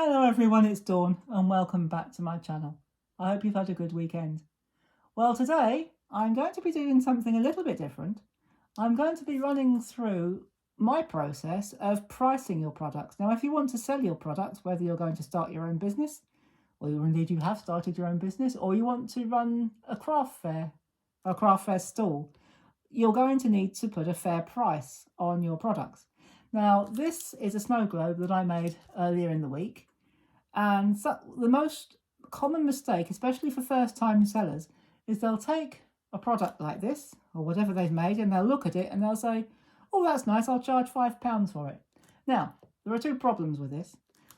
Hello everyone, it's Dawn and welcome back to my channel. I hope you've had a good weekend. Well, today I'm going to be doing something a little bit different. I'm going to be running through my process of pricing your products. Now, if you want to sell your products, whether you're going to start your own business, or indeed you have started your own business, or you want to run a craft fair stall, you're going to need to put a fair price on your products. Now, this is a snow globe that I made earlier in the week. And so the most common mistake, especially for first-time sellers, is they'll take a product like this, or whatever they've made, and they'll look at it and they'll say, oh, that's nice, I'll charge £5 for it. Now, there are two problems with this.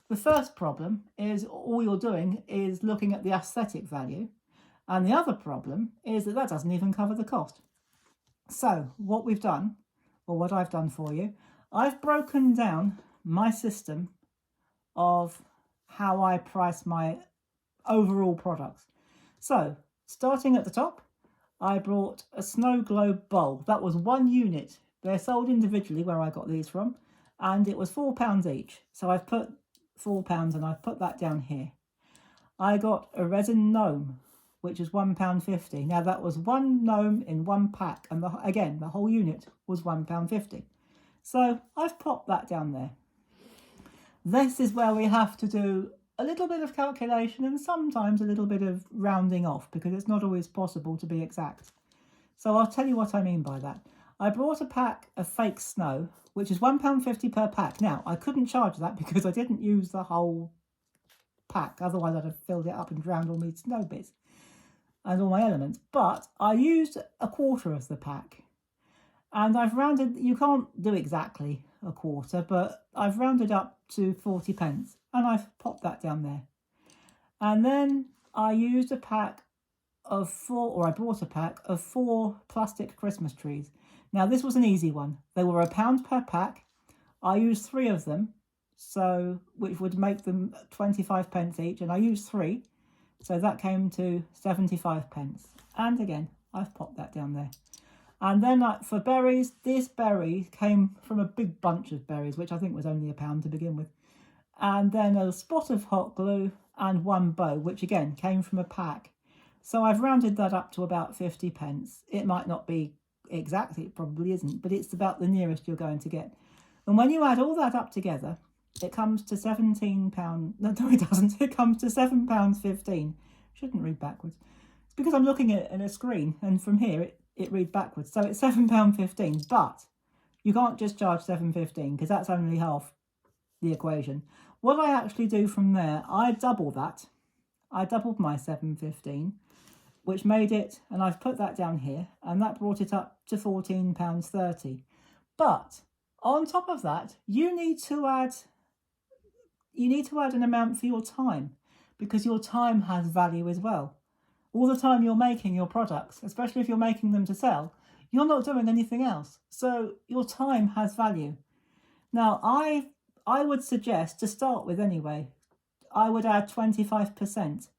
The first problem is all you're doing is looking at the aesthetic value. And the other problem is that doesn't even cover the cost. So what we've done, or what I've done for you, I've broken down my system of how I price my overall products. So starting at the top, I brought a snow globe bowl. That was one unit. They're sold individually where I got these from, and it was £4 each. So I've put £4 and I've put that down here. I got a resin gnome, which is £1.50. Now that was one gnome in one pack, and again the whole unit was £1.50. So I've popped that down there. This is where we have to do a little bit of calculation and sometimes a little bit of rounding off, because it's not always possible to be exact. So I'll tell you what I mean by that. I brought a pack of fake snow, which is £1.50 per pack. Now, I couldn't charge that because I didn't use the whole pack. Otherwise, I'd have filled it up and drowned all my snow bits and all my elements. But I used a quarter of the pack. And I've rounded, you can't do exactly a quarter, but I've rounded up to 40p, and I've popped that down there. And then I used a pack of I bought a pack of 4 plastic Christmas trees. Now this was an easy one. They were £1 per pack. I used 3 of them, so which would make them 25p each, and I used 3, so that came to 75p. And again, I've popped that down there. And then for berries, this berry came from a big bunch of berries, which I think was only £1 to begin with. And then a spot of hot glue and 1 bow, which again came from a pack. So I've rounded that up to about 50p. It might not be exact, it probably isn't, but it's about the nearest you're going to get. And when you add all that up together, it comes to £17. No, it doesn't. It comes to £7.15. Shouldn't read backwards. It's because I'm looking at a screen, and from here it reads backwards. So it's £7.15, but you can't just charge £7.15 because that's only half the equation. What I actually do from there, I double that. I doubled my £7.15, which made it, and I've put that down here, and that brought it up to £14.30. But on top of that, you need to add an amount for your time, because your time has value as well. All the time you're making your products, especially if you're making them to sell, you're not doing anything else. So your time has value. Now, I would suggest, to start with anyway, I would add 25%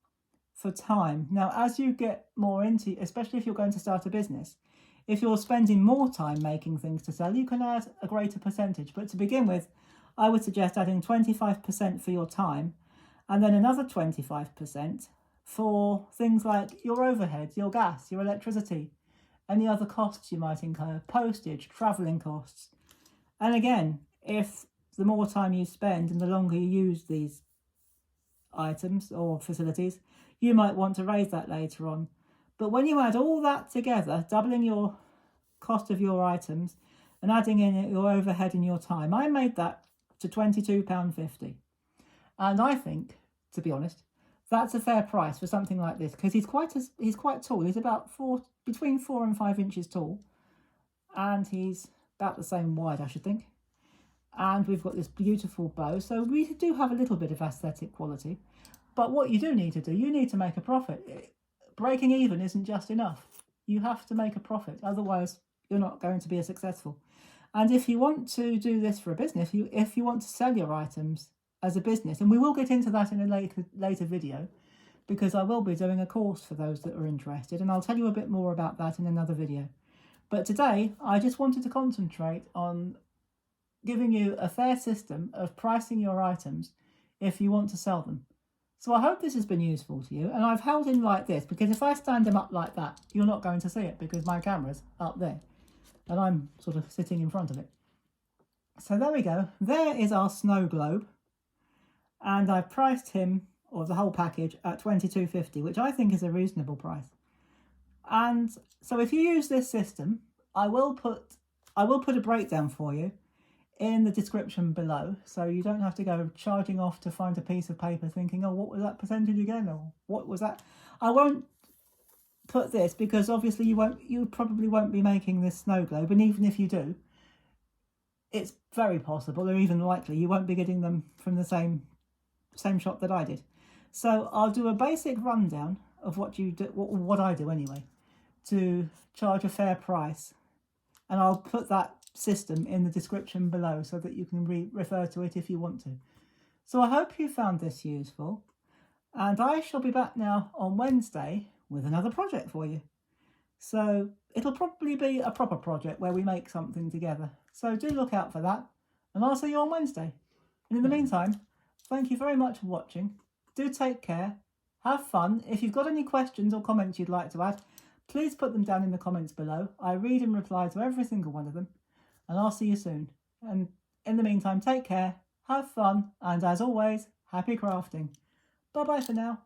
for time. Now, as you get more into, especially if you're going to start a business, if you're spending more time making things to sell, you can add a greater percentage. But to begin with, I would suggest adding 25% for your time, and then another 25% for things like your overheads, your gas, your electricity, any other costs you might incur, postage, travelling costs. And again, if the more time you spend and the longer you use these items or facilities, you might want to raise that later on. But when you add all that together, doubling your cost of your items and adding in your overhead and your time, I made that to £22.50. And I think, to be honest, that's a fair price for something like this, because he's quite tall. He's about between 4 and 5 inches tall, and he's about the same wide, I should think. And we've got this beautiful bow, so we do have a little bit of aesthetic quality. But what you do need to do, you need to make a profit. Breaking even isn't just enough. You have to make a profit, otherwise you're not going to be as successful. And if you want to do this for a business, if you want to sell your items as a business, and we will get into that in a later video, because I will be doing a course for those that are interested, and I'll tell you a bit more about that in another video. But today I just wanted to concentrate on giving you a fair system of pricing your items if you want to sell them. So I hope this has been useful to you, and I've held in like this because if I stand them up like that, you're not going to see it because my camera's up there and I'm sort of sitting in front of it. So there we go. There is our snow globe, and I've priced him, or the whole package, at $22.50, which I think is a reasonable price. And so if you use this system, I will put a breakdown for you in the description below, so you don't have to go charging off to find a piece of paper thinking, oh, what was that percentage again, or what was that? I won't put this because obviously you probably won't be making this snow globe, and even if you do, it's very possible, or even likely, you won't be getting them from the same shop that I did. So I'll do a basic rundown of what you do, what I do anyway, to charge a fair price, and I'll put that system in the description below so that you can refer to it if you want to. So I hope you found this useful, and I shall be back now on Wednesday with another project for you. So it'll probably be a proper project where we make something together. So do look out for that, and I'll see you on Wednesday. And in the meantime, thank you very much for watching. Do take care, have fun. If you've got any questions or comments you'd like to add, please put them down in the comments below. I read and reply to every single one of them, and I'll see you soon. And in the meantime, take care, have fun, and as always, happy crafting. Bye bye for now.